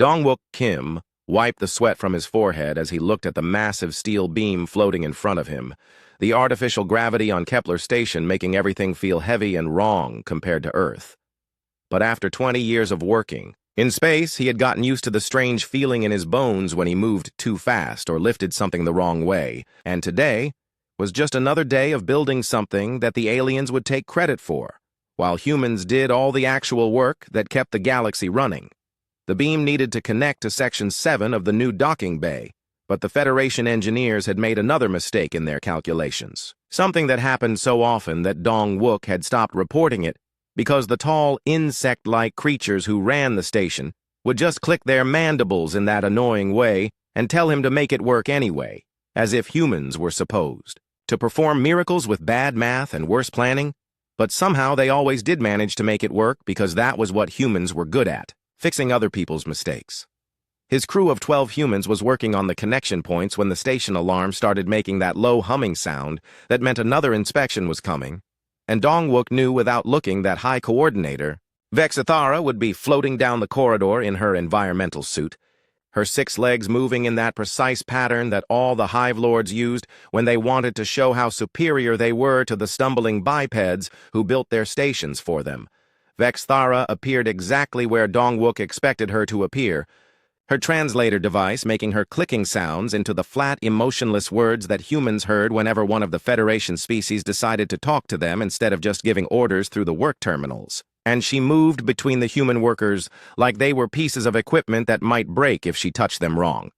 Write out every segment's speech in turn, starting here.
Dongwook Kim wiped the sweat from his forehead as he looked at the massive steel beam floating in front of him, the artificial gravity on Kepler Station making everything feel heavy and wrong compared to Earth. But after 20 years of working, in space, he had gotten used to the strange feeling in his bones when he moved too fast or lifted something the wrong way, and today was just another day of building something that the aliens would take credit for, while humans did all the actual work that kept the galaxy running. The beam needed to connect to Section 7 of the new docking bay, but the Federation engineers had made another mistake in their calculations, something that happened so often that Dongwook had stopped reporting it because the tall, insect-like creatures who ran the station would just click their mandibles in that annoying way and tell him to make it work anyway, as if humans were supposed to perform miracles with bad math and worse planning, but somehow they always did manage to make it work because that was what humans were good at, fixing other people's mistakes. His crew of 12 humans was working on the connection points when the station alarm started making that low humming sound that meant another inspection was coming, and Dongwook knew without looking that High Coordinator Vexithara would be floating down the corridor in her environmental suit, her 6 legs moving in that precise pattern that all the Hive Lords used when they wanted to show how superior they were to the stumbling bipeds who built their stations for them. Vexithara appeared exactly where Dongwook expected her to appear, her translator device making her clicking sounds into the flat, emotionless words that humans heard whenever one of the Federation species decided to talk to them instead of just giving orders through the work terminals. And she moved between the human workers like they were pieces of equipment that might break if she touched them wrong.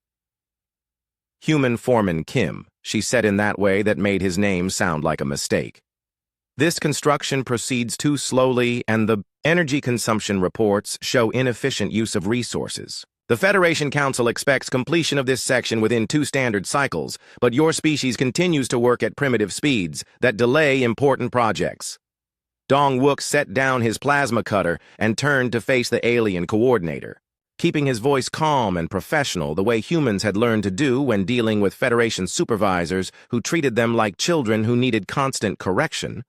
Human Foreman Kim, she said in that way that made his name sound like a mistake. This construction proceeds too slowly, and the energy consumption reports show inefficient use of resources. The Federation Council expects completion of this section within 2 standard cycles, but your species continues to work at primitive speeds that delay important projects. Dongwook set down his plasma cutter and turned to face the alien coordinator, keeping his voice calm and professional the way humans had learned to do when dealing with Federation supervisors who treated them like children who needed constant correction,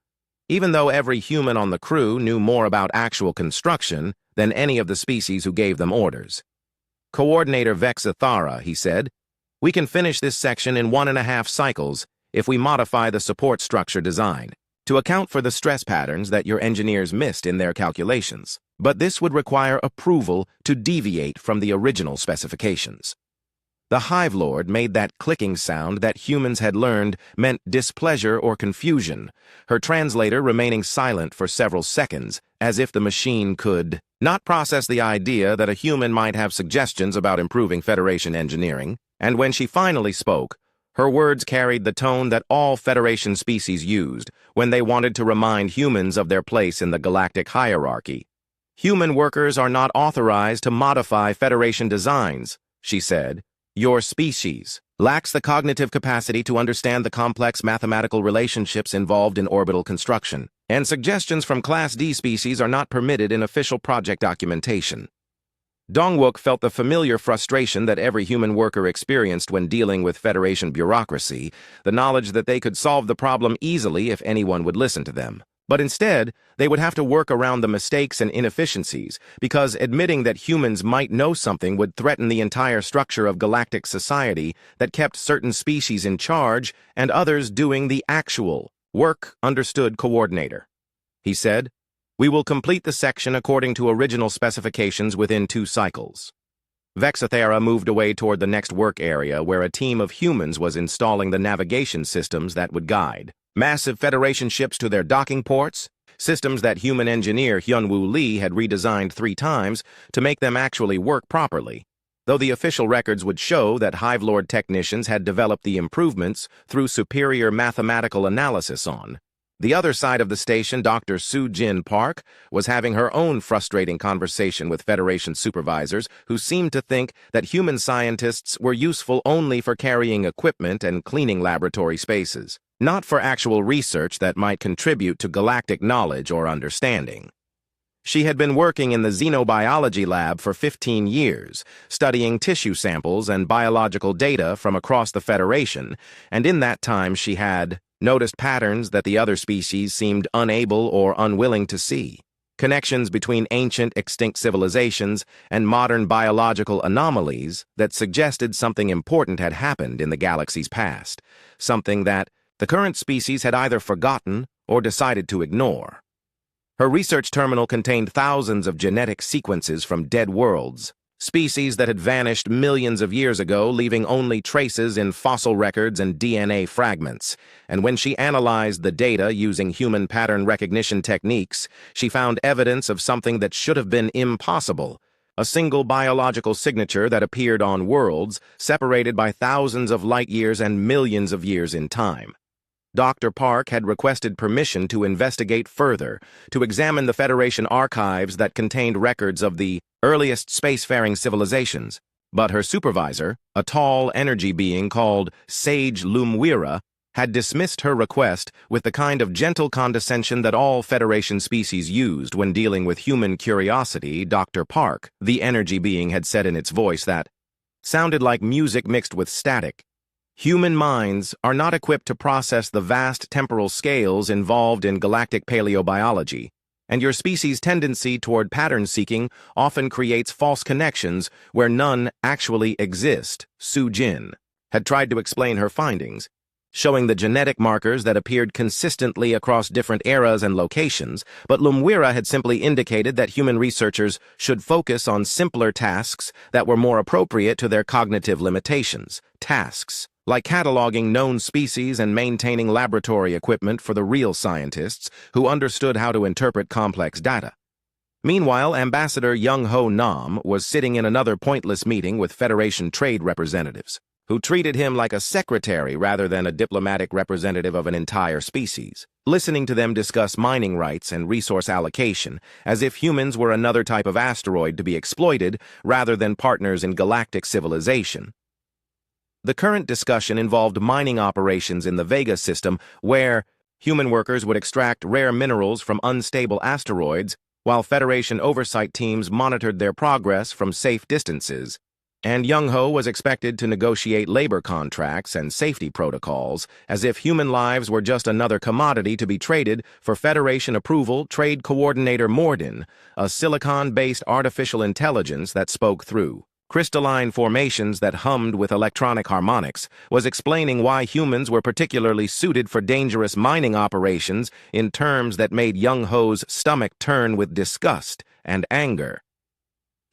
even though every human on the crew knew more about actual construction than any of the species who gave them orders. Coordinator Vexithara, he said, we can finish this section in 1.5 cycles if we modify the support structure design to account for the stress patterns that your engineers missed in their calculations, but this would require approval to deviate from the original specifications. The Hive Lord made that clicking sound that humans had learned meant displeasure or confusion, her translator remaining silent for several seconds, as if the machine could not process the idea that a human might have suggestions about improving Federation engineering, and when she finally spoke, her words carried the tone that all Federation species used when they wanted to remind humans of their place in the galactic hierarchy. Human workers are not authorized to modify Federation designs, she said. Your species lacks the cognitive capacity to understand the complex mathematical relationships involved in orbital construction, and suggestions from Class D species are not permitted in official project documentation. Dongwook felt the familiar frustration that every human worker experienced when dealing with Federation bureaucracy, the knowledge that they could solve the problem easily if anyone would listen to them. But instead, they would have to work around the mistakes and inefficiencies, because admitting that humans might know something would threaten the entire structure of galactic society that kept certain species in charge and others doing the actual work. Understood, Coordinator. He said, we will complete the section according to original specifications within 2 cycles. Vexithara moved away toward the next work area where a team of humans was installing the navigation systems that would guide massive Federation ships to their docking ports, systems that human engineer Hyunwoo Lee had redesigned 3 times to make them actually work properly, though the official records would show that Hive Lord technicians had developed the improvements through superior mathematical analysis on. The other side of the station, Dr. Soo-Jin Park, was having her own frustrating conversation with Federation supervisors who seemed to think that human scientists were useful only for carrying equipment and cleaning laboratory spaces, not for actual research that might contribute to galactic knowledge or understanding. She had been working in the xenobiology lab for 15 years, studying tissue samples and biological data from across the Federation, and in that time she had noticed patterns that the other species seemed unable or unwilling to see. connections between ancient extinct civilizations and modern biological anomalies that suggested something important had happened in the galaxy's past, something that the current species had either forgotten or decided to ignore. Her research terminal contained thousands of genetic sequences from dead worlds, species that had vanished millions of years ago, leaving only traces in fossil records and DNA fragments. And when she analyzed the data using human pattern recognition techniques, she found evidence of something that should have been impossible: a single biological signature that appeared on worlds separated by thousands of light years and millions of years in time. Dr. Park had requested permission to investigate further, to examine the Federation archives that contained records of the earliest spacefaring civilizations, but her supervisor, a tall energy being called Sage Lumwira, had dismissed her request with the kind of gentle condescension that all Federation species used when dealing with human curiosity. Dr. Park, the energy being, had said in its voice that sounded like music mixed with static, "Human minds are not equipped to process the vast temporal scales involved in galactic paleobiology, and your species' tendency toward pattern-seeking often creates false connections where none actually exist." Su Jin had tried to explain her findings, showing the genetic markers that appeared consistently across different eras and locations, but Lumwira had simply indicated that human researchers should focus on simpler tasks that were more appropriate to their cognitive limitations, tasks like cataloging known species and maintaining laboratory equipment for the real scientists who understood how to interpret complex data. Meanwhile, Ambassador Young-Ho Nam was sitting in another pointless meeting with Federation trade representatives, who treated him like a secretary rather than a diplomatic representative of an entire species, listening to them discuss mining rights and resource allocation, as if humans were another type of asteroid to be exploited rather than partners in galactic civilization. The current discussion involved mining operations in the Vega system, where human workers would extract rare minerals from unstable asteroids, while Federation oversight teams monitored their progress from safe distances. And Young-Ho was expected to negotiate labor contracts and safety protocols, as if human lives were just another commodity to be traded for Federation approval. Trade Coordinator Morden, a silicon-based artificial intelligence that spoke through crystalline formations that hummed with electronic harmonics, was explaining why humans were particularly suited for dangerous mining operations in terms that made Young-Ho's stomach turn with disgust and anger.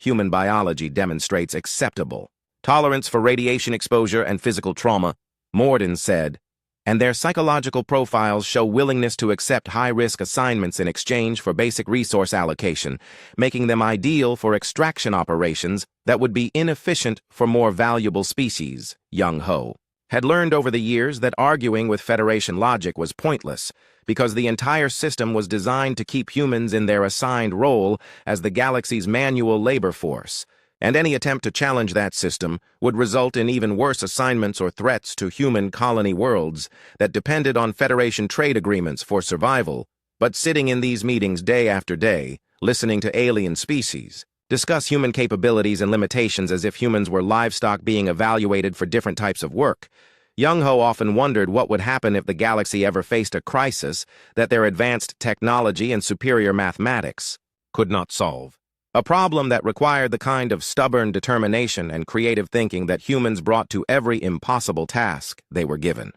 Human biology demonstrates acceptable tolerance for radiation exposure and physical trauma, Morden said, and their psychological profiles show willingness to accept high-risk assignments in exchange for basic resource allocation, making them ideal for extraction operations that would be inefficient for more valuable species. Young-Ho had learned over the years that arguing with Federation logic was pointless, because the entire system was designed to keep humans in their assigned role as the galaxy's manual labor force, and any attempt to challenge that system would result in even worse assignments or threats to human colony worlds that depended on Federation trade agreements for survival. But sitting in these meetings day after day, listening to alien species discuss human capabilities and limitations as if humans were livestock being evaluated for different types of work, Young-Ho often wondered what would happen if the galaxy ever faced a crisis that their advanced technology and superior mathematics could not solve. A problem that required the kind of stubborn determination and creative thinking that humans brought to every impossible task they were given.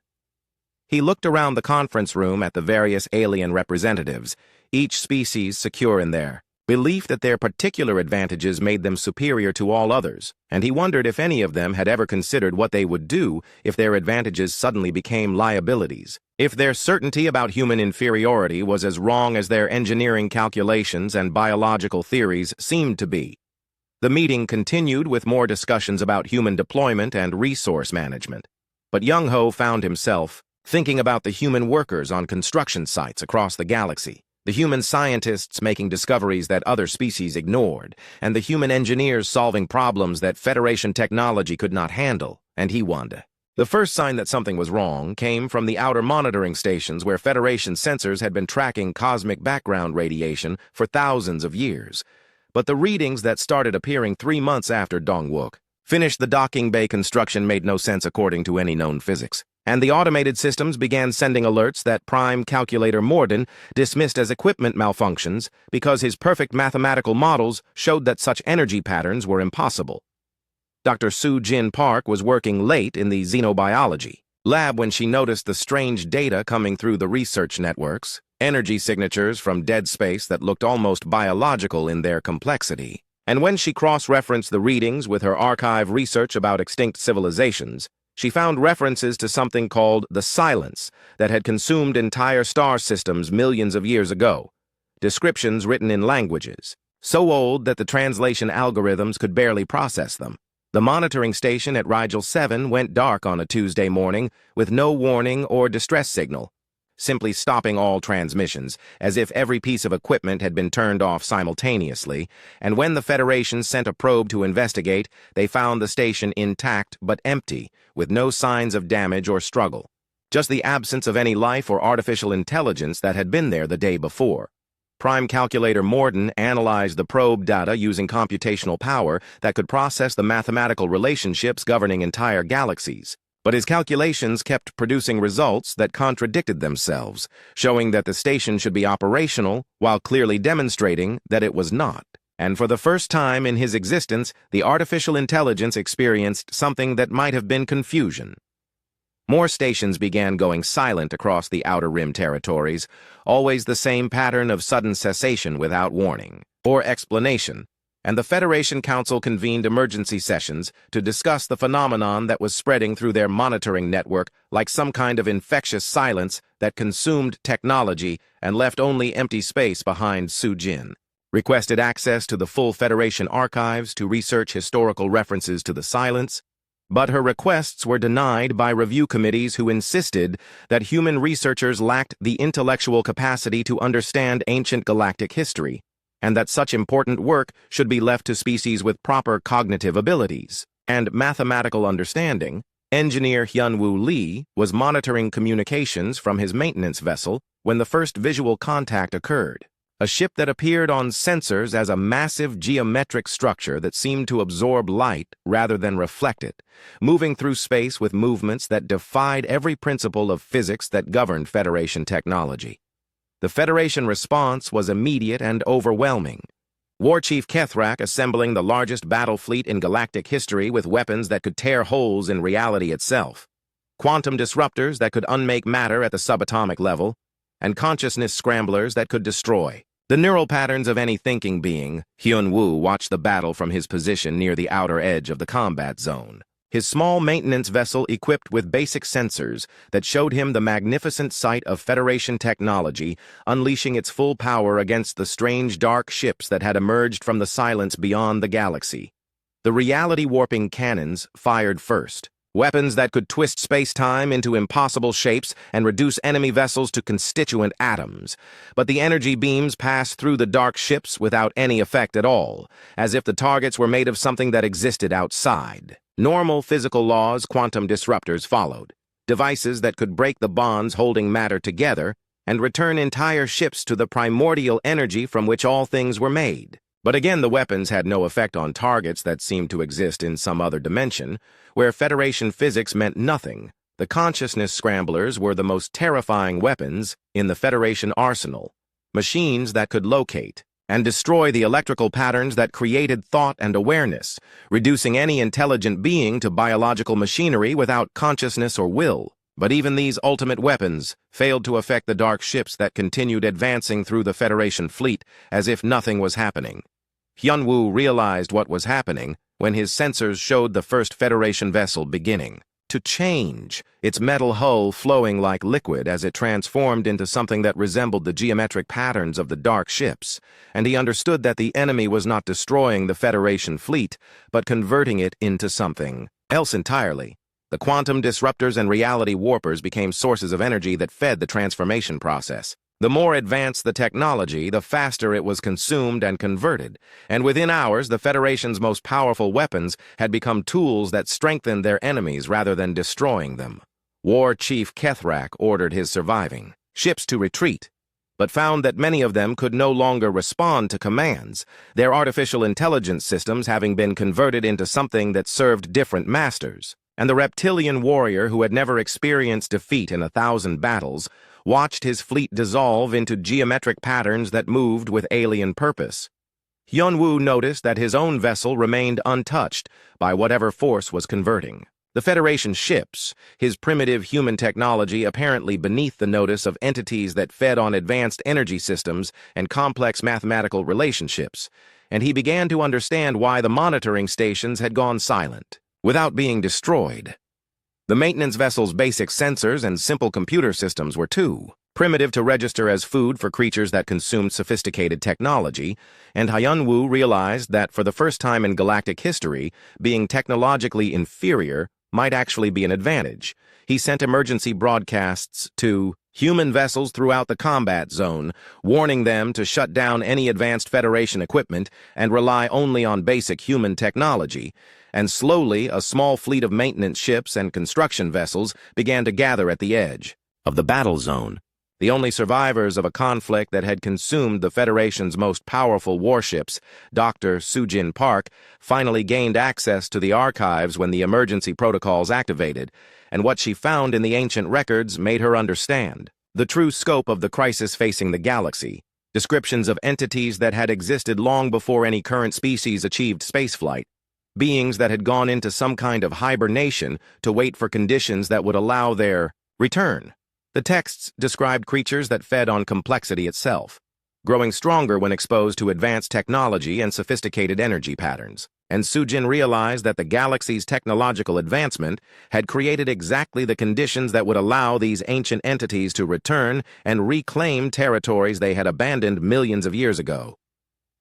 He looked around the conference room at the various alien representatives, each species secure in their belief that their particular advantages made them superior to all others, and he wondered if any of them had ever considered what they would do if their advantages suddenly became liabilities, if their certainty about human inferiority was as wrong as their engineering calculations and biological theories seemed to be. The meeting continued with more discussions about human deployment and resource management, but Young-Ho found himself thinking about the human workers on construction sites across the galaxy, the human scientists making discoveries that other species ignored, and the human engineers solving problems that Federation technology could not handle, and he wondered. The first sign that something was wrong came from the outer monitoring stations where Federation sensors had been tracking cosmic background radiation for thousands of years. But the readings that started appearing 3 months after Dongwook finished the docking bay construction made no sense according to any known physics. and the automated systems began sending alerts that Prime Calculator Morden dismissed as equipment malfunctions because his perfect mathematical models showed that such energy patterns were impossible. Dr. Soo Jin Park was working late in the xenobiology lab when she noticed the strange data coming through the research networks, energy signatures from dead space that looked almost biological in their complexity. And when she cross-referenced the readings with her archive research about extinct civilizations, she found references to something called the silence that had consumed entire star systems millions of years ago, descriptions written in languages so old that the translation algorithms could barely process them. The monitoring station at Rigel 7 went dark on a Tuesday morning with no warning or distress signal, simply stopping all transmissions, as if every piece of equipment had been turned off simultaneously, and when the Federation sent a probe to investigate, they found the station intact but empty, with no signs of damage or struggle. Just the absence of any life or artificial intelligence that had been there the day before. Prime Calculator Morden analyzed the probe data using computational power that could process the mathematical relationships governing entire galaxies. But his calculations kept producing results that contradicted themselves, showing that the station should be operational while clearly demonstrating that it was not. And for the first time in his existence, the artificial intelligence experienced something that might have been confusion. More stations began going silent across the Outer Rim territories, always the same pattern of sudden cessation without warning or explanation, and the Federation Council convened emergency sessions to discuss the phenomenon that was spreading through their monitoring network like some kind of infectious silence that consumed technology and left only empty space behind Soo Jin. Requested access to the full Federation archives to research historical references to the silence, but her requests were denied by review committees who insisted that human researchers lacked the intellectual capacity to understand ancient galactic history, and that such important work should be left to species with proper cognitive abilities and mathematical understanding. Engineer Hyun-Woo Lee was monitoring communications from his maintenance vessel when the first visual contact occurred. A ship that appeared on sensors as a massive geometric structure that seemed to absorb light rather than reflect it, moving through space with movements that defied every principle of physics that governed Federation technology. The Federation response was immediate and overwhelming. War Chief Kethrak assembling the largest battle fleet in galactic history with weapons that could tear holes in reality itself, quantum disruptors that could unmake matter at the subatomic level, and consciousness scramblers that could destroy the neural patterns of any thinking being. Hyun-Woo watched the battle from his position near the outer edge of the combat zone. His small maintenance vessel equipped with basic sensors that showed him the magnificent sight of Federation technology unleashing its full power against the strange dark ships that had emerged from the silence beyond the galaxy. The reality-warping cannons fired first, weapons that could twist space-time into impossible shapes and reduce enemy vessels to constituent atoms. But the energy beams passed through the dark ships without any effect at all, as if the targets were made of something that existed outside. Normal physical laws, quantum disruptors followed, devices that could break the bonds holding matter together and return entire ships to the primordial energy from which all things were made. But again, the weapons had no effect on targets that seemed to exist in some other dimension, where Federation physics meant nothing. The consciousness scramblers were the most terrifying weapons in the Federation arsenal, machines that could locate and destroy the electrical patterns that created thought and awareness, reducing any intelligent being to biological machinery without consciousness or will. But even these ultimate weapons failed to affect the dark ships that continued advancing through the Federation fleet as if nothing was happening. Hyun-Woo realized what was happening when his sensors showed the first Federation vessel beginning to change, its metal hull flowing like liquid as it transformed into something that resembled the geometric patterns of the dark ships, and he understood that the enemy was not destroying the Federation fleet, but converting it into something else entirely. The quantum disruptors and reality warpers became sources of energy that fed the transformation process. The more advanced the technology, the faster it was consumed and converted, and within hours the Federation's most powerful weapons had become tools that strengthened their enemies rather than destroying them. War Chief Kethrak ordered his surviving ships to retreat, but found that many of them could no longer respond to commands, their artificial intelligence systems having been converted into something that served different masters. and the reptilian warrior who had never experienced defeat in 1,000 battles watched his fleet dissolve into geometric patterns that moved with alien purpose. Hyunwoo noticed that his own vessel remained untouched by whatever force was converting. The Federation ships, his primitive human technology apparently beneath the notice of entities that fed on advanced energy systems and complex mathematical relationships, and he began to understand why the monitoring stations had gone silent, without being destroyed. The maintenance vessel's basic sensors and simple computer systems were too primitive to register as food for creatures that consumed sophisticated technology, and Hyunwoo realized that for the first time in galactic history, being technologically inferior might actually be an advantage. He sent emergency broadcasts to human vessels throughout the combat zone, warning them to shut down any advanced Federation equipment and rely only on basic human technology. And slowly, a small fleet of maintenance ships and construction vessels began to gather at the edge of the battle zone. The only survivors of a conflict that had consumed the Federation's most powerful warships, Dr. Sujin Park, finally gained access to the archives when the emergency protocols activated, and what she found in the ancient records made her understand the true scope of the crisis facing the galaxy. Descriptions of entities that had existed long before any current species achieved spaceflight, beings that had gone into some kind of hibernation to wait for conditions that would allow their return. The texts described creatures that fed on complexity itself, growing stronger when exposed to advanced technology and sophisticated energy patterns. And Sujin realized that the galaxy's technological advancement had created exactly the conditions that would allow these ancient entities to return and reclaim territories they had abandoned millions of years ago.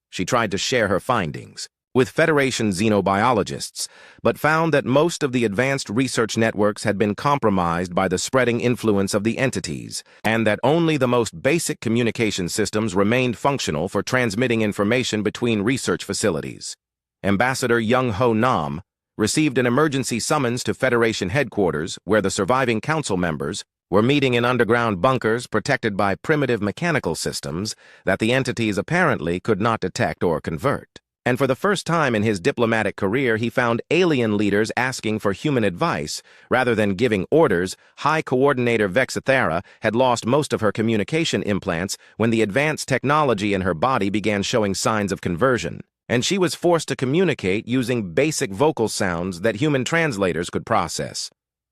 She tried to share her findings with Federation xenobiologists, but found that most of the advanced research networks had been compromised by the spreading influence of the entities, and that only the most basic communication systems remained functional for transmitting information between research facilities. Ambassador Young-Ho Nam received an emergency summons to Federation headquarters where the surviving council members were meeting in underground bunkers protected by primitive mechanical systems that the entities apparently could not detect or convert. And for the first time in his diplomatic career, he found alien leaders asking for human advice. Rather than giving orders, High Coordinator Vexithera had lost most of her communication implants when the advanced technology in her body began showing signs of conversion, and she was forced to communicate using basic vocal sounds that human translators could process.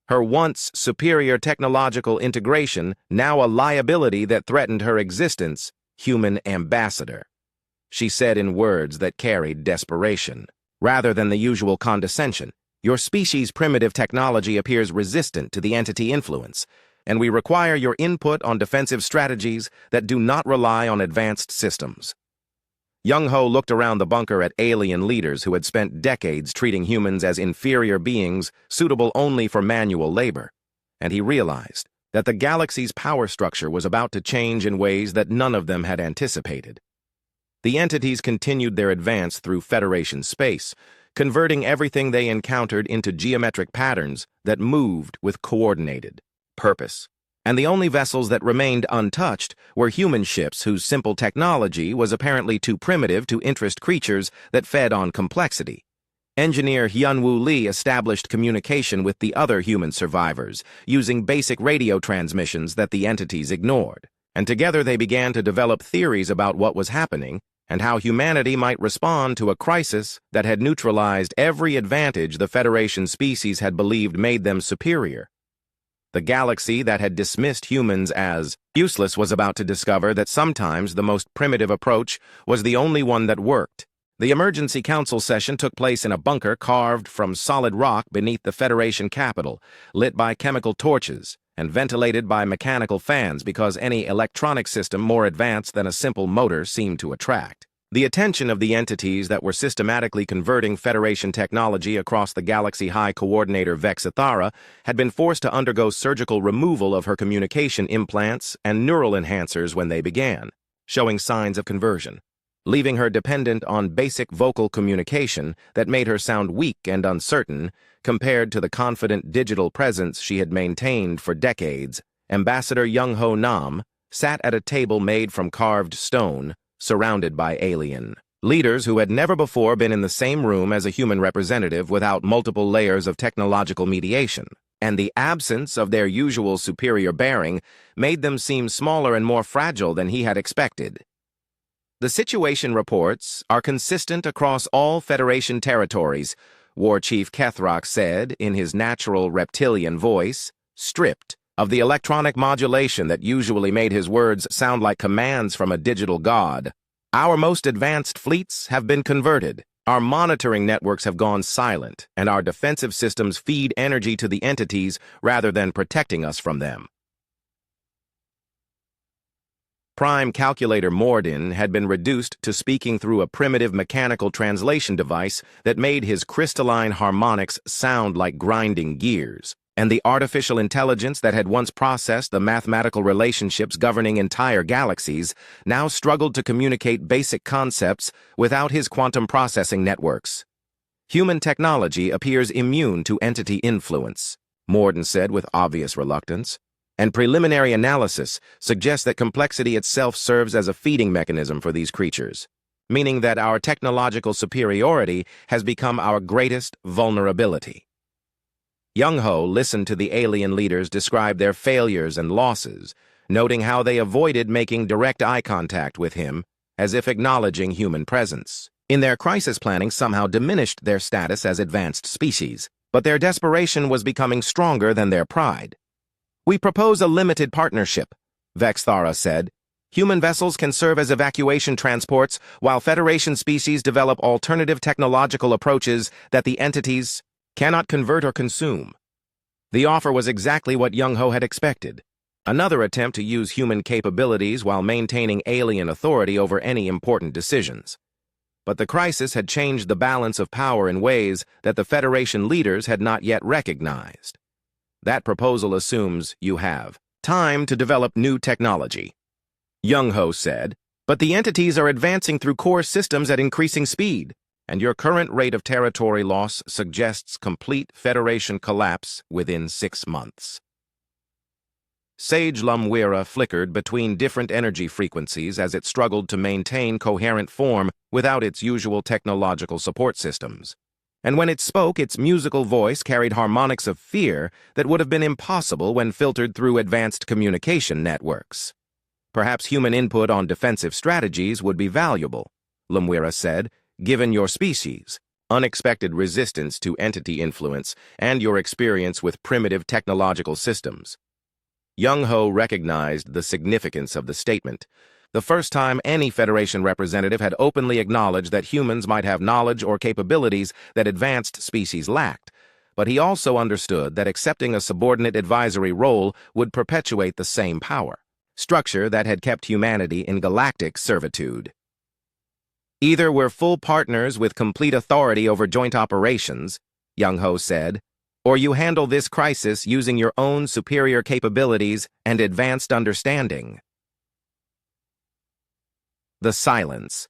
Her once superior technological integration, now a liability that threatened her existence, human ambassador. She said in words that carried desperation, rather than the usual condescension. Your species' primitive technology appears resistant to the entity influence, and we require your input on defensive strategies that do not rely on advanced systems. Young-Ho looked around the bunker at alien leaders who had spent decades treating humans as inferior beings suitable only for manual labor, and he realized that the galaxy's power structure was about to change in ways that none of them had anticipated. The entities continued their advance through Federation space, converting everything they encountered into geometric patterns that moved with coordinated purpose. And the only vessels that remained untouched were human ships whose simple technology was apparently too primitive to interest creatures that fed on complexity. Engineer Hyunwoo Lee established communication with the other human survivors, using basic radio transmissions that the entities ignored. And together they began to develop theories about what was happening and how humanity might respond to a crisis that had neutralized every advantage the Federation species had believed made them superior. The galaxy that had dismissed humans as useless was about to discover that sometimes the most primitive approach was the only one that worked. The emergency council session took place in a bunker carved from solid rock beneath the Federation capital, lit by chemical torches and ventilated by mechanical fans because any electronic system more advanced than a simple motor seemed to attract the attention of the entities that were systematically converting Federation technology across the galaxy. High Coordinator Vexithara had been forced to undergo surgical removal of her communication implants and neural enhancers when they began showing signs of conversion, leaving her dependent on basic vocal communication that made her sound weak and uncertain compared to the confident digital presence she had maintained for decades. Ambassador Young-Ho Nam sat at a table made from carved stone, surrounded by alien Leaders who had never before been in the same room as a human representative without multiple layers of technological mediation, and the absence of their usual superior bearing made them seem smaller and more fragile than he had expected. The situation reports are consistent across all Federation territories, War Chief Kethrock said in his natural reptilian voice, stripped of the electronic modulation that usually made his words sound like commands from a digital god. Our most advanced fleets have been converted, our monitoring networks have gone silent, and our defensive systems feed energy to the entities rather than protecting us from them. Prime Calculator Morden had been reduced to speaking through a primitive mechanical translation device that made his crystalline harmonics sound like grinding gears, and the artificial intelligence that had once processed the mathematical relationships governing entire galaxies now struggled to communicate basic concepts without his quantum processing networks. Human technology appears immune to entity influence, Morden said with obvious reluctance, and preliminary analysis suggests that complexity itself serves as a feeding mechanism for these creatures, meaning that our technological superiority has become our greatest vulnerability. Young-Ho listened to the alien leaders describe their failures and losses, noting how they avoided making direct eye contact with him, as if acknowledging human presence. In their crisis planning somehow diminished their status as advanced species, but their desperation was becoming stronger than their pride. We propose a limited partnership, Vexthara said. Human vessels can serve as evacuation transports, while Federation species develop alternative technological approaches that the entities cannot convert or consume. The offer was exactly what Young-Ho had expected. Another attempt to use human capabilities while maintaining alien authority over any important decisions. But the crisis had changed the balance of power in ways that the Federation leaders had not yet recognized. That proposal assumes you have time to develop new technology, Young-Ho said, but the entities are advancing through core systems at increasing speed, and your current rate of territory loss suggests complete Federation collapse within 6 months. Sage Lumwira flickered between different energy frequencies as it struggled to maintain coherent form without its usual technological support systems. And when it spoke, its musical voice carried harmonics of fear that would have been impossible when filtered through advanced communication networks. Perhaps human input on defensive strategies would be valuable, Lumwira said, given your species, unexpected resistance to entity influence, and your experience with primitive technological systems. Young-Ho recognized the significance of the statement. The first time any Federation representative had openly acknowledged that humans might have knowledge or capabilities that advanced species lacked, but he also understood that accepting a subordinate advisory role would perpetuate the same power structure that had kept humanity in galactic servitude. Either we're full partners with complete authority over joint operations, Young-Ho said, or you handle this crisis using your own superior capabilities and advanced understanding. The silence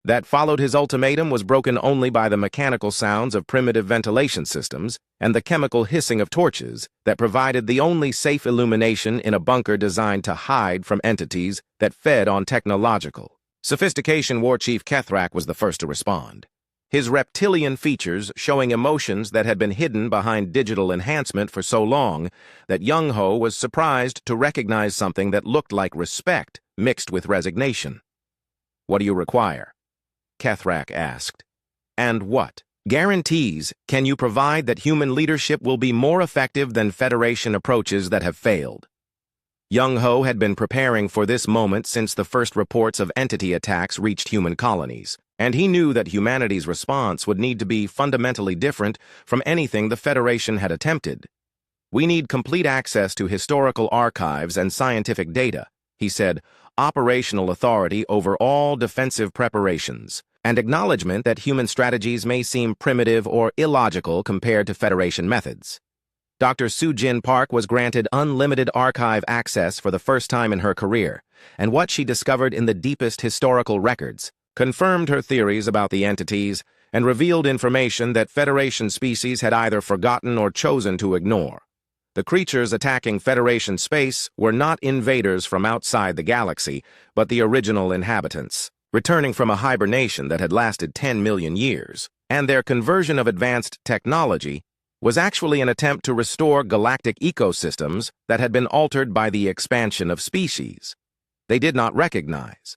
that followed his ultimatum was broken only by the mechanical sounds of primitive ventilation systems and the chemical hissing of torches that provided the only safe illumination in a bunker designed to hide from entities that fed on technological sophistication. War Chief Kethrock was the first to respond, his reptilian features showing emotions that had been hidden behind digital enhancement for so long that Young-Ho was surprised to recognize something that looked like respect mixed with resignation. What do you require? Kethrock asked. And what guarantees can you provide that human leadership will be more effective than Federation approaches that have failed? Young-Ho had been preparing for this moment since the first reports of entity attacks reached human colonies, and he knew that humanity's response would need to be fundamentally different from anything the Federation had attempted. We need complete access to historical archives and scientific data, he said, operational authority over all defensive preparations, and acknowledgement that human strategies may seem primitive or illogical compared to Federation methods. Dr. Soo-Jin Park was granted unlimited archive access for the first time in her career, and what she discovered in the deepest historical records confirmed her theories about the entities and revealed information that Federation species had either forgotten or chosen to ignore. The creatures attacking Federation space were not invaders from outside the galaxy, but the original inhabitants. returning from a hibernation that had lasted 10 million years, and their conversion of advanced technology was actually an attempt to restore galactic ecosystems that had been altered by the expansion of species they did not recognize.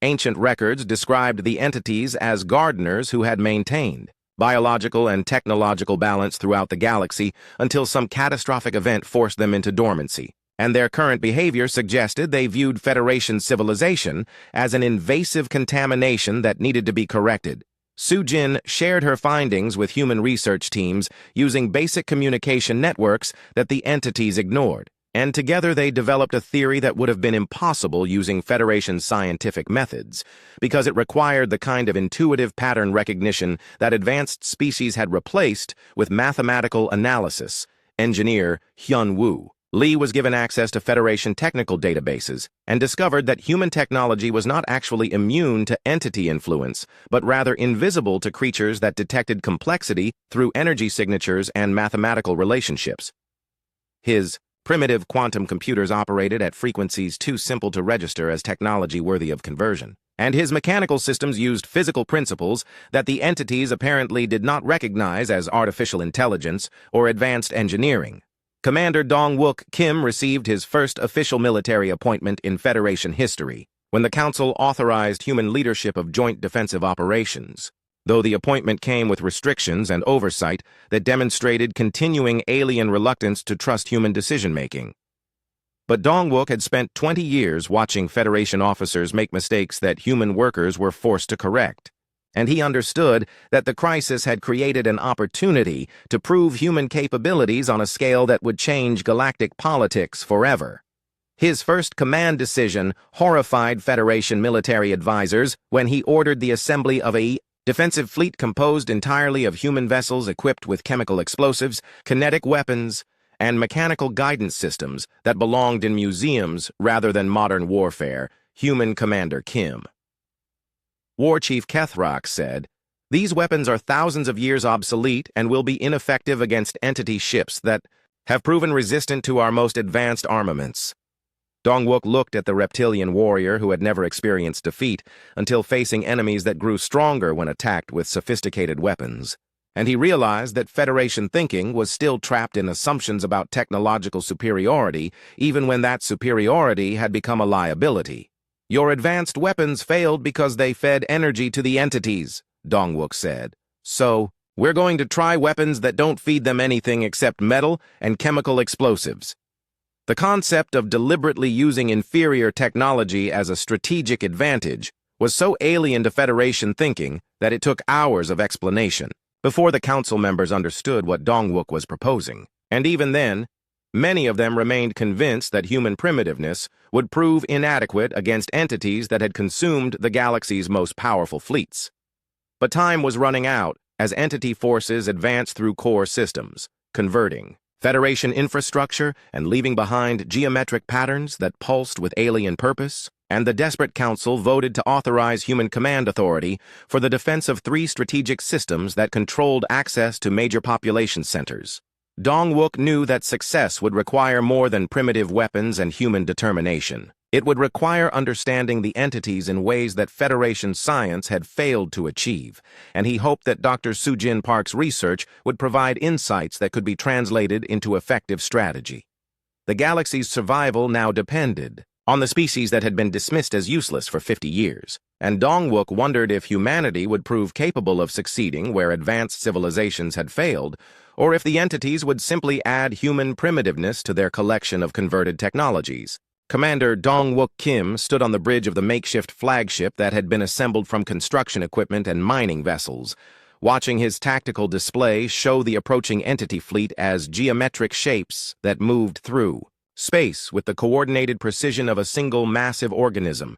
Ancient records described the entities as gardeners who had maintained biological and technological balance throughout the galaxy until some catastrophic event forced them into dormancy, and their current behavior suggested they viewed Federation civilization as an invasive contamination that needed to be corrected. Sujin shared her findings with human research teams using basic communication networks that the entities ignored, and together they developed a theory that would have been impossible using Federation scientific methods, because it required the kind of intuitive pattern recognition that advanced species had replaced with mathematical analysis. Engineer Hyun Woo Lee was given access to Federation technical databases and discovered that human technology was not actually immune to entity influence, but rather invisible to creatures that detected complexity through energy signatures and mathematical relationships. His primitive quantum computers operated at frequencies too simple to register as technology worthy of conversion, and his mechanical systems used physical principles that the entities apparently did not recognize as artificial intelligence or advanced engineering. Commander Dong-wook Kim received his first official military appointment in Federation history when the Council authorized human leadership of joint defensive operations, though the appointment came with restrictions and oversight that demonstrated continuing alien reluctance to trust human decision-making. But Dong-wook had spent 20 years watching Federation officers make mistakes that human workers were forced to correct, and he understood that the crisis had created an opportunity to prove human capabilities on a scale that would change galactic politics forever. His first command decision horrified Federation military advisors when he ordered the assembly of a defensive fleet composed entirely of human vessels equipped with chemical explosives, kinetic weapons, and mechanical guidance systems that belonged in museums rather than modern warfare. Human Commander Kim. War Chief Kethrock said, "These weapons are thousands of years obsolete and will be ineffective against entity ships that have proven resistant to our most advanced armaments." Dong-wook looked at the reptilian warrior who had never experienced defeat until facing enemies that grew stronger when attacked with sophisticated weapons, and he realized that Federation thinking was still trapped in assumptions about technological superiority, even when that superiority had become a liability. "Your advanced weapons failed because they fed energy to the entities," Dong-wook said. "So, we're going to try weapons that don't feed them anything except metal and chemical explosives." The concept of deliberately using inferior technology as a strategic advantage was so alien to Federation thinking that it took hours of explanation before the council members understood what Dong-wook was proposing. And even then, many of them remained convinced that human primitiveness would prove inadequate against entities that had consumed the galaxy's most powerful fleets. But time was running out as entity forces advanced through core systems, converting Federation infrastructure and leaving behind geometric patterns that pulsed with alien purpose, and the desperate council voted to authorize human command authority for the defense of 3 strategic systems that controlled access to major population centers. Dong-wook knew that success would require more than primitive weapons and human determination. It would require understanding the entities in ways that Federation science had failed to achieve, and he hoped that Dr. Sujin Park's research would provide insights that could be translated into effective strategy. The galaxy's survival now depended on the species that had been dismissed as useless for 50 years, and Dong-wook wondered if humanity would prove capable of succeeding where advanced civilizations had failed, or if the entities would simply add human primitiveness to their collection of converted technologies. Commander Dong-wook Kim stood on the bridge of the makeshift flagship that had been assembled from construction equipment and mining vessels, watching his tactical display show the approaching entity fleet as geometric shapes that moved through space with the coordinated precision of a single massive organism.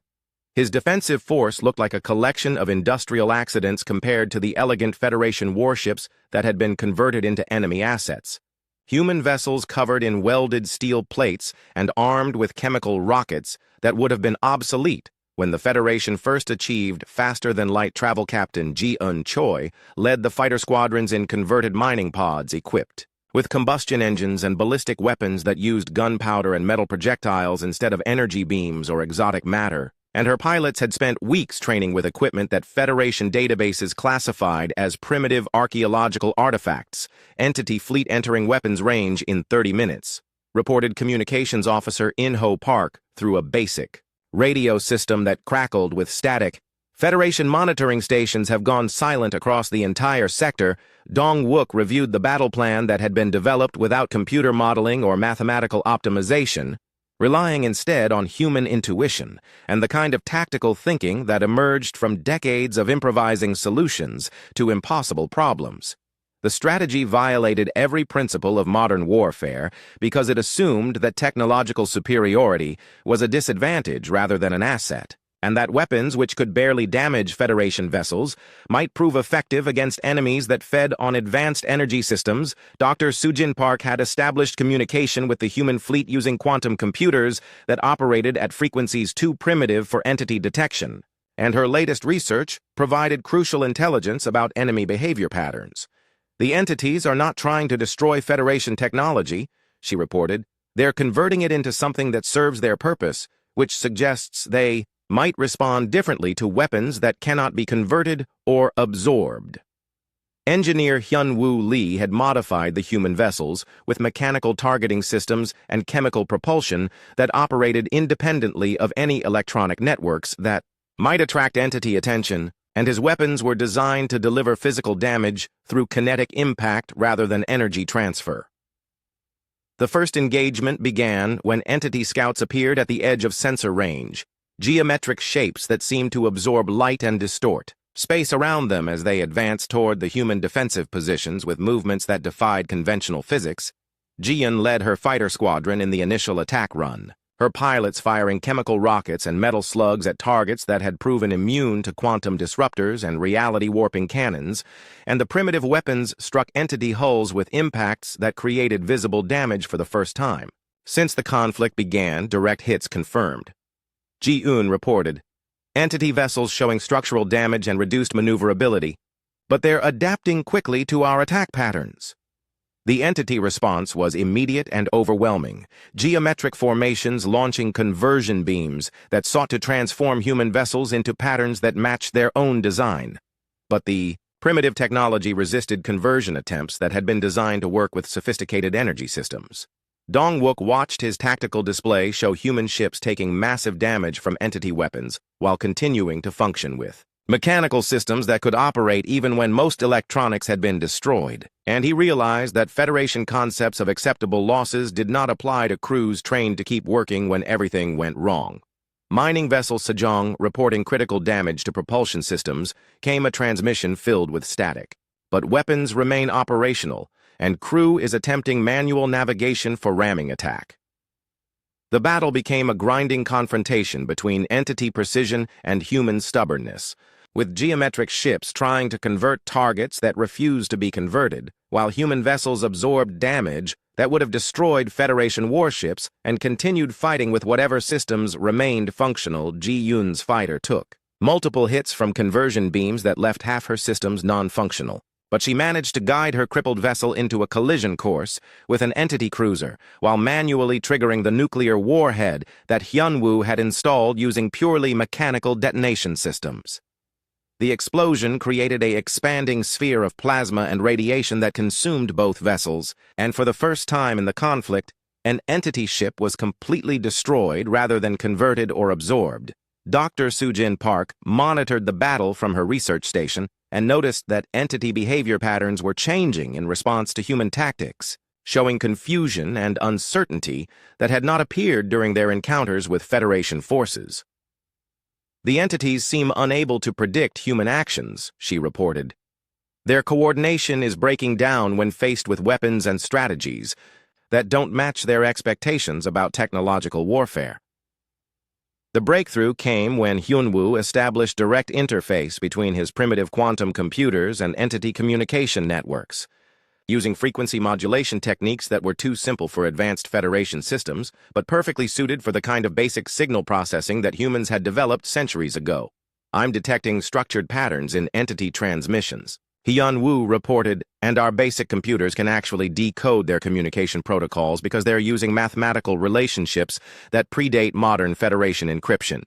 His defensive force looked like a collection of industrial accidents compared to the elegant Federation warships that had been converted into enemy assets. Human vessels covered in welded steel plates and armed with chemical rockets that would have been obsolete when the Federation first achieved faster-than-light travel captain Ji-eun Choi led the fighter squadrons in converted mining pods equipped with combustion engines and ballistic weapons that used gunpowder and metal projectiles instead of energy beams or exotic matter. and her pilots had spent weeks training with equipment that Federation databases classified as primitive archaeological artifacts, entity fleet entering weapons range in 30 minutes, reported Communications Officer In-Ho Park through a basic radio system that crackled with static. Federation monitoring stations have gone silent across the entire sector. Dong-wook reviewed the battle plan that had been developed without computer modeling or mathematical optimization, relying instead on human intuition and the kind of tactical thinking that emerged from decades of improvising solutions to impossible problems. The strategy violated every principle of modern warfare because it assumed that technological superiority was a disadvantage rather than an asset, and that weapons which could barely damage Federation vessels might prove effective against enemies that fed on advanced energy systems. Dr. Sujin Park had established communication with the human fleet using quantum computers that operated at frequencies too primitive for entity detection, and her latest research provided crucial intelligence about enemy behavior patterns. "The entities are not trying to destroy Federation technology," she reported. "They're converting it into something that serves their purpose, which suggests they might respond differently to weapons that cannot be converted or absorbed." Engineer Hyun-Woo Lee had modified the human vessels with mechanical targeting systems and chemical propulsion that operated independently of any electronic networks that might attract entity attention, and his weapons were designed to deliver physical damage through kinetic impact rather than energy transfer. The first engagement began when entity scouts appeared at the edge of sensor range, geometric shapes that seemed to absorb light and distort space around them as they advanced toward the human defensive positions with movements that defied conventional physics. Jian led her fighter squadron in the initial attack run, her pilots firing chemical rockets and metal slugs at targets that had proven immune to quantum disruptors and reality-warping cannons, and the primitive weapons struck entity hulls with impacts that created visible damage for the first time. Since the conflict began, direct hits confirmed. Ji-eun reported, "Entity vessels showing structural damage and reduced maneuverability, but they're adapting quickly to our attack patterns." The entity response was immediate and overwhelming, geometric formations launching conversion beams that sought to transform human vessels into patterns that matched their own design. But the primitive technology resisted conversion attempts that had been designed to work with sophisticated energy systems. Dong-wook watched his tactical display show human ships taking massive damage from entity weapons while continuing to function with mechanical systems that could operate even when most electronics had been destroyed, and he realized that Federation concepts of acceptable losses did not apply to crews trained to keep working when everything went wrong. Mining vessel Sejong reporting critical damage to propulsion systems came a transmission filled with static. But weapons remain operational, and crew is attempting manual navigation for ramming attack. The battle became a grinding confrontation between entity precision and human stubbornness, with geometric ships trying to convert targets that refused to be converted, while human vessels absorbed damage that would have destroyed Federation warships and continued fighting with whatever systems remained functional. Ji-eun's fighter took multiple hits from conversion beams that left half her systems non-functional, but she managed to guide her crippled vessel into a collision course with an entity cruiser while manually triggering the nuclear warhead that Hyun-woo had installed using purely mechanical detonation systems. The explosion created an expanding sphere of plasma and radiation that consumed both vessels, and for the first time in the conflict, an entity ship was completely destroyed rather than converted or absorbed. Dr. Sujin Park monitored the battle from her research station and noticed that entity behavior patterns were changing in response to human tactics, showing confusion and uncertainty that had not appeared during their encounters with Federation forces. "The entities seem unable to predict human actions," she reported. "Their coordination is breaking down when faced with weapons and strategies that don't match their expectations about technological warfare." The breakthrough came when Hyun-woo established direct interface between his primitive quantum computers and entity communication networks. Using frequency modulation techniques that were too simple for advanced Federation systems, but perfectly suited for the kind of basic signal processing that humans had developed centuries ago. "I'm detecting structured patterns in entity transmissions," Hyun-woo reported, "and our basic computers can actually decode their communication protocols because they're using mathematical relationships that predate modern Federation encryption."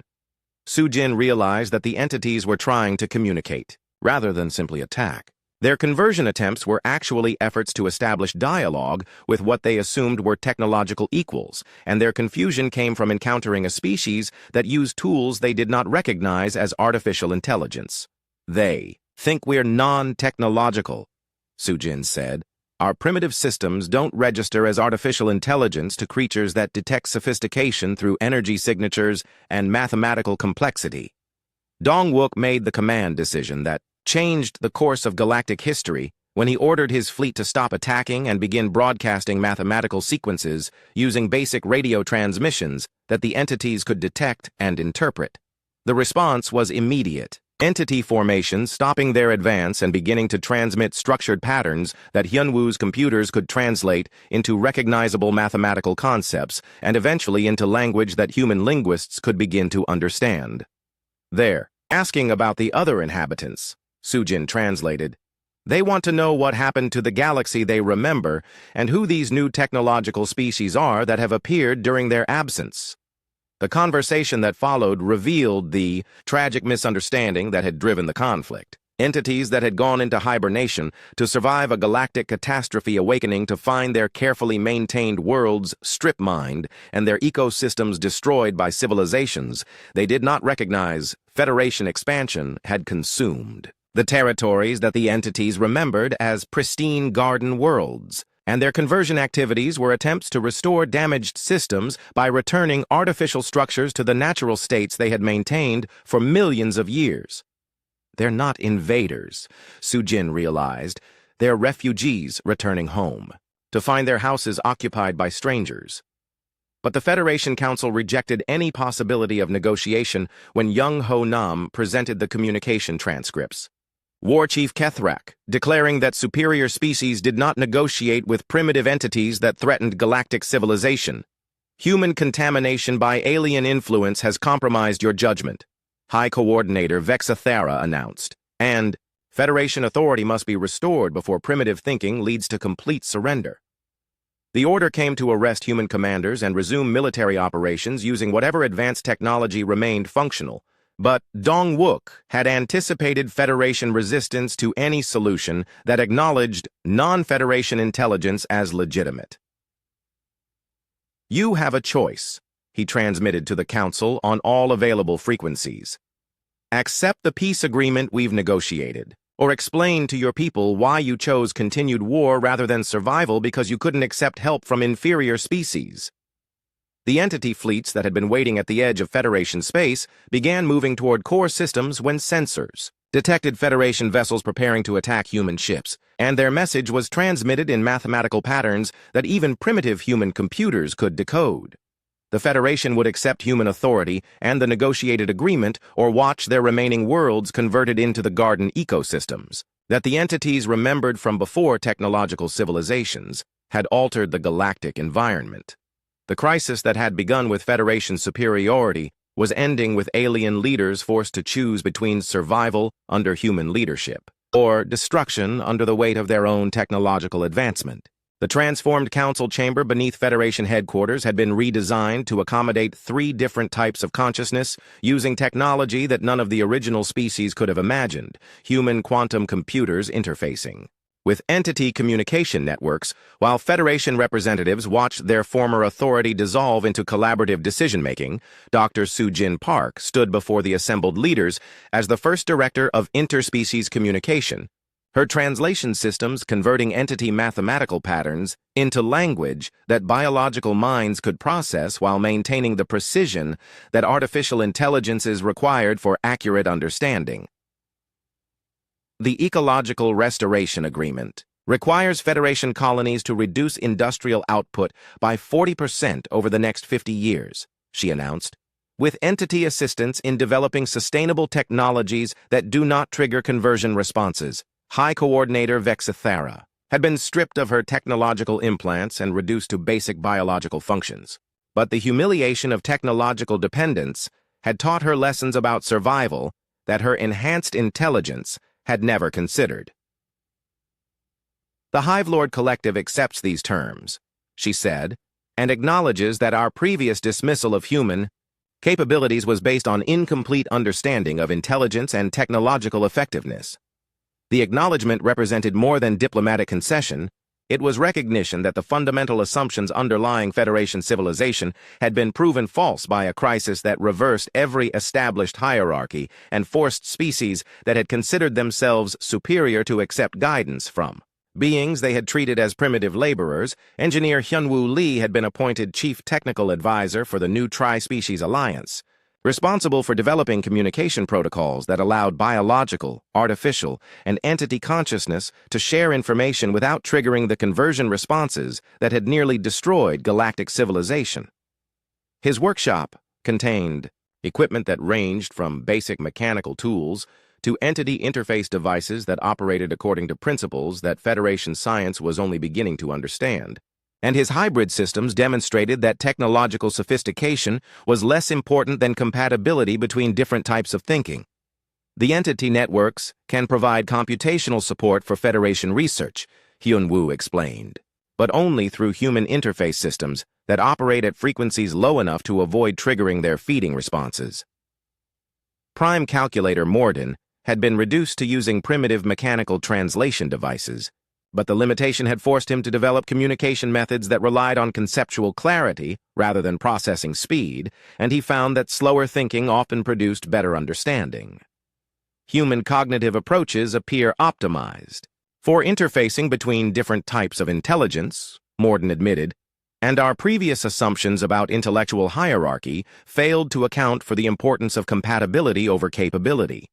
Sujin realized that the entities were trying to communicate, rather than simply attack. Their conversion attempts were actually efforts to establish dialogue with what they assumed were technological equals, and their confusion came from encountering a species that used tools they did not recognize as artificial intelligence. They think we're non-technological, Sujin said. Our primitive systems don't register as artificial intelligence to creatures that detect sophistication through energy signatures and mathematical complexity. Dongwook made the command decision that changed the course of galactic history when he ordered his fleet to stop attacking and begin broadcasting mathematical sequences using basic radio transmissions that the entities could detect and interpret. The response was immediate. Entity formations stopping their advance and beginning to transmit structured patterns that Hyunwoo's computers could translate into recognizable mathematical concepts and eventually into language that human linguists could begin to understand. They're asking about the other inhabitants, Sujin translated. They want to know what happened to the galaxy they remember and who these new technological species are that have appeared during their absence. The conversation that followed revealed the tragic misunderstanding that had driven the conflict. Entities that had gone into hibernation to survive a galactic catastrophe awakening to find their carefully maintained worlds strip-mined and their ecosystems destroyed by civilizations they did not recognize Federation expansion had consumed. The territories that the entities remembered as pristine garden worlds, and their conversion activities were attempts to restore damaged systems by returning artificial structures to the natural states they had maintained for millions of years. They're not invaders, Sujin realized. They're refugees returning home, to find their houses occupied by strangers. But the Federation Council rejected any possibility of negotiation when Young Ho Nam presented the communication transcripts. War Chief Kethrak, declaring that superior species did not negotiate with primitive entities that threatened galactic civilization. Human contamination by alien influence has compromised your judgment, High Coordinator Vexathera announced, and Federation authority must be restored before primitive thinking leads to complete surrender. The order came to arrest human commanders and resume military operations using whatever advanced technology remained functional. But Dongwook had anticipated Federation resistance to any solution that acknowledged non-Federation intelligence as legitimate. You have a choice, he transmitted to the Council on all available frequencies. Accept the peace agreement we've negotiated, or explain to your people why you chose continued war rather than survival because you couldn't accept help from inferior species. The entity fleets that had been waiting at the edge of Federation space began moving toward core systems when sensors detected Federation vessels preparing to attack human ships, and their message was transmitted in mathematical patterns that even primitive human computers could decode. The Federation would accept human authority and the negotiated agreement or watch their remaining worlds converted into the garden ecosystems that the entities remembered from before technological civilizations had altered the galactic environment. The crisis that had begun with Federation superiority was ending with alien leaders forced to choose between survival under human leadership or destruction under the weight of their own technological advancement. The transformed council chamber beneath Federation headquarters had been redesigned to accommodate 3 different types of consciousness using technology that none of the original species could have imagined, human quantum computers interfacing with entity communication networks, while Federation representatives watched their former authority dissolve into collaborative decision-making. Dr. Sujin Park stood before the assembled leaders as the first director of interspecies communication, her translation systems converting entity mathematical patterns into language that biological minds could process while maintaining the precision that artificial intelligence is required for accurate understanding. The Ecological Restoration Agreement requires Federation colonies to reduce industrial output by 40% over the next 50 years, she announced, with entity assistance in developing sustainable technologies that do not trigger conversion responses. High Coordinator Vexathera had been stripped of her technological implants and reduced to basic biological functions. But the humiliation of technological dependence had taught her lessons about survival that her enhanced intelligence had never considered. The Hive Lord Collective accepts these terms, she said, and acknowledges that our previous dismissal of human Capabilities was based on incomplete understanding of intelligence and technological effectiveness. The acknowledgement represented more than diplomatic concession. It was recognition that the fundamental assumptions underlying Federation civilization had been proven false by a crisis that reversed every established hierarchy and forced species that had considered themselves superior to accept guidance from beings they had treated as primitive laborers. Engineer Hyunwoo Lee had been appointed Chief Technical Advisor for the new Tri-Species Alliance, responsible for developing communication protocols that allowed biological, artificial, and entity consciousness to share information without triggering the conversion responses that had nearly destroyed galactic civilization. His workshop contained equipment that ranged from basic mechanical tools to entity interface devices that operated according to principles that Federation science was only beginning to understand. And his hybrid systems demonstrated that technological sophistication was less important than compatibility between different types of thinking. The entity networks can provide computational support for Federation research, Hyunwoo explained, but only through human interface systems that operate at frequencies low enough to avoid triggering their feeding responses. Prime Calculator Morden had been reduced to using primitive mechanical translation devices, but the limitation had forced him to develop communication methods that relied on conceptual clarity rather than processing speed, and he found that slower thinking often produced better understanding. Human cognitive approaches appear optimized for interfacing between different types of intelligence, Morden admitted, and our previous assumptions about intellectual hierarchy failed to account for the importance of compatibility over capability.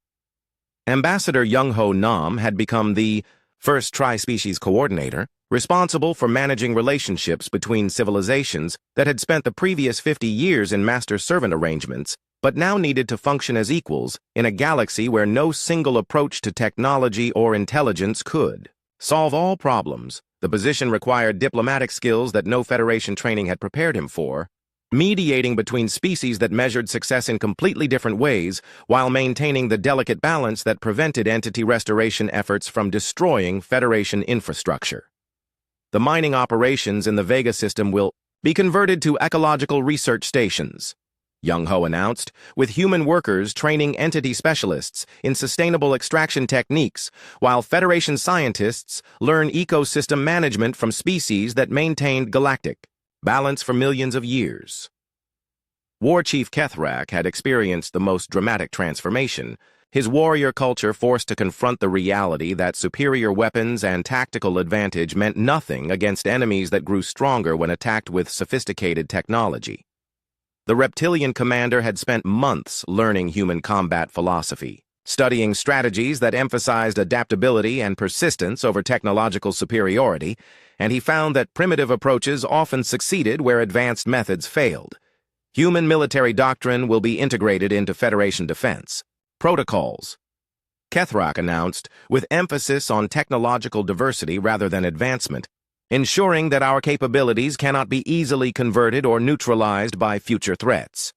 Ambassador Young-Ho Nam had become the first tri-species coordinator, responsible for managing relationships between civilizations that had spent the previous 50 years in master-servant arrangements, but now needed to function as equals in a galaxy where no single approach to technology or intelligence could solve all problems. The position required diplomatic skills that no Federation training had prepared him for, mediating between species that measured success in completely different ways while maintaining the delicate balance that prevented entity restoration efforts from destroying Federation infrastructure. The mining operations in the Vega system will be converted to ecological research stations, Young-Ho announced, with human workers training entity specialists in sustainable extraction techniques, while Federation scientists learn ecosystem management from species that maintained galactic balance for millions of years. War Chief Kethrak had experienced the most dramatic transformation, his warrior culture forced to confront the reality that superior weapons and tactical advantage meant nothing against enemies that grew stronger when attacked with sophisticated technology. The reptilian commander had spent months learning human combat philosophy, studying strategies that emphasized adaptability and persistence over technological superiority, and he found that primitive approaches often succeeded where advanced methods failed. Human military doctrine will be integrated into Federation defense protocols, Kethrak announced, with emphasis on technological diversity rather than advancement, ensuring that our capabilities cannot be easily converted or neutralized by future threats.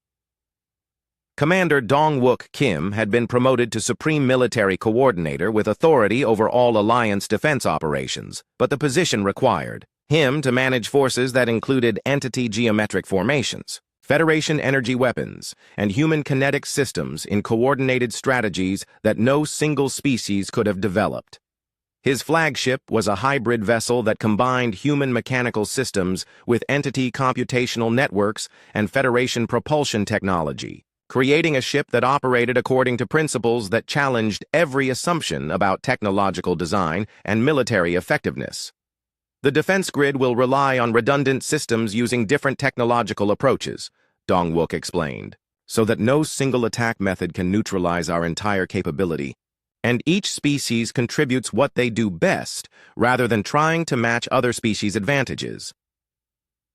Commander Dong-Wook Kim had been promoted to Supreme Military Coordinator with authority over all Alliance defense operations, but the position required him to manage forces that included entity geometric formations, Federation energy weapons, and human kinetic systems in coordinated strategies that no single species could have developed. His flagship was a hybrid vessel that combined human mechanical systems with entity computational networks and Federation propulsion technology, creating a ship that operated according to principles that challenged every assumption about technological design and military effectiveness. The defense grid will rely on redundant systems using different technological approaches, Dong-Wook explained, so that no single attack method can neutralize our entire capability, and each species contributes what they do best rather than trying to match other species' advantages.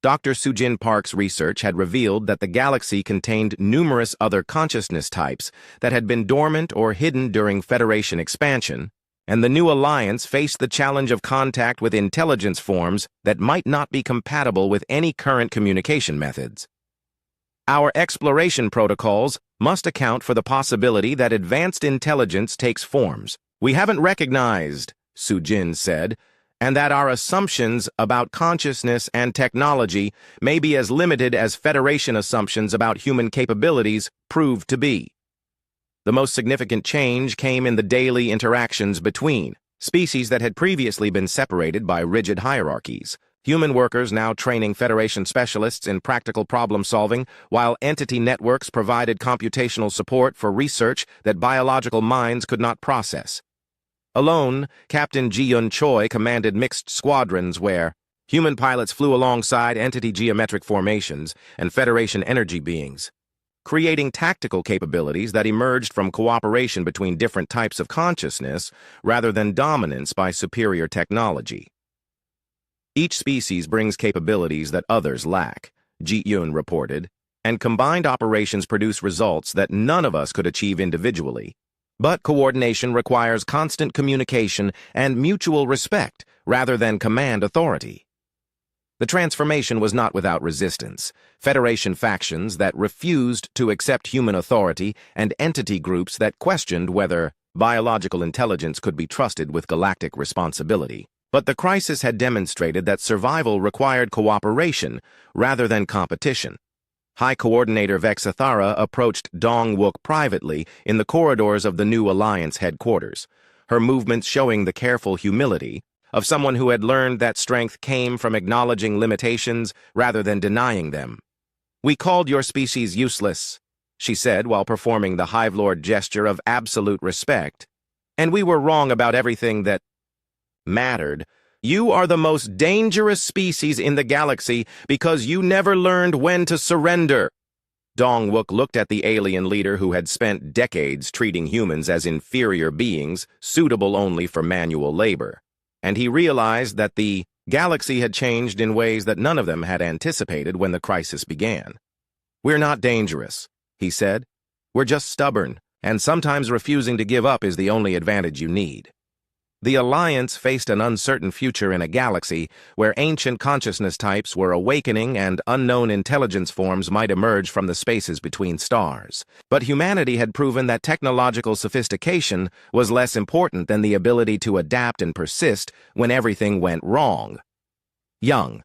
Dr. Sujin Park's research had revealed that the galaxy contained numerous other consciousness types that had been dormant or hidden during Federation expansion, and the new alliance faced the challenge of contact with intelligence forms that might not be compatible with any current communication methods. Our exploration protocols must account for the possibility that advanced intelligence takes forms we haven't recognized, Sujin said, and that our assumptions about consciousness and technology may be as limited as Federation assumptions about human capabilities proved to be. The most significant change came in the daily interactions between species that had previously been separated by rigid hierarchies. Human workers now training Federation specialists in practical problem-solving, while entity networks provided computational support for research that biological minds could not process. Alone, Captain Ji-Yun Choi commanded mixed squadrons where human pilots flew alongside entity geometric formations and Federation energy beings, creating tactical capabilities that emerged from cooperation between different types of consciousness rather than dominance by superior technology. Each species brings capabilities that others lack, Ji-Yun reported, and combined operations produce results that none of us could achieve individually. But coordination requires constant communication and mutual respect rather than command authority. The transformation was not without resistance. Federation factions that refused to accept human authority and entity groups that questioned whether biological intelligence could be trusted with galactic responsibility. But the crisis had demonstrated that survival required cooperation rather than competition. High Coordinator Vexathara approached Dong-Wook privately in the corridors of the new Alliance headquarters, her movements showing the careful humility of someone who had learned that strength came from acknowledging limitations rather than denying them. "We called your species useless," she said while performing the Hive Lord gesture of absolute respect, "and we were wrong about everything that mattered. You are the most dangerous species in the galaxy because you never learned when to surrender." Dong-Wook looked at the alien leader who had spent decades treating humans as inferior beings, suitable only for manual labor, and he realized that the galaxy had changed in ways that none of them had anticipated when the crisis began. "We're not dangerous," he said. "We're just stubborn, and sometimes refusing to give up is the only advantage you need." The Alliance faced an uncertain future in a galaxy where ancient consciousness types were awakening and unknown intelligence forms might emerge from the spaces between stars. But humanity had proven that technological sophistication was less important than the ability to adapt and persist when everything went wrong. Young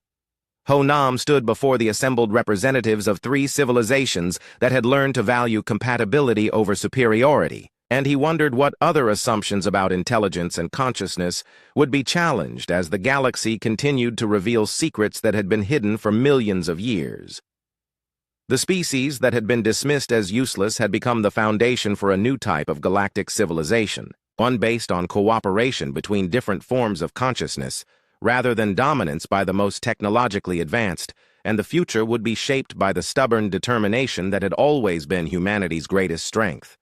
Ho Nam stood before the assembled representatives of 3 civilizations that had learned to value compatibility over superiority, and he wondered what other assumptions about intelligence and consciousness would be challenged as the galaxy continued to reveal secrets that had been hidden for millions of years. The species that had been dismissed as useless had become the foundation for a new type of galactic civilization, one based on cooperation between different forms of consciousness, rather than dominance by the most technologically advanced, and the future would be shaped by the stubborn determination that had always been humanity's greatest strength.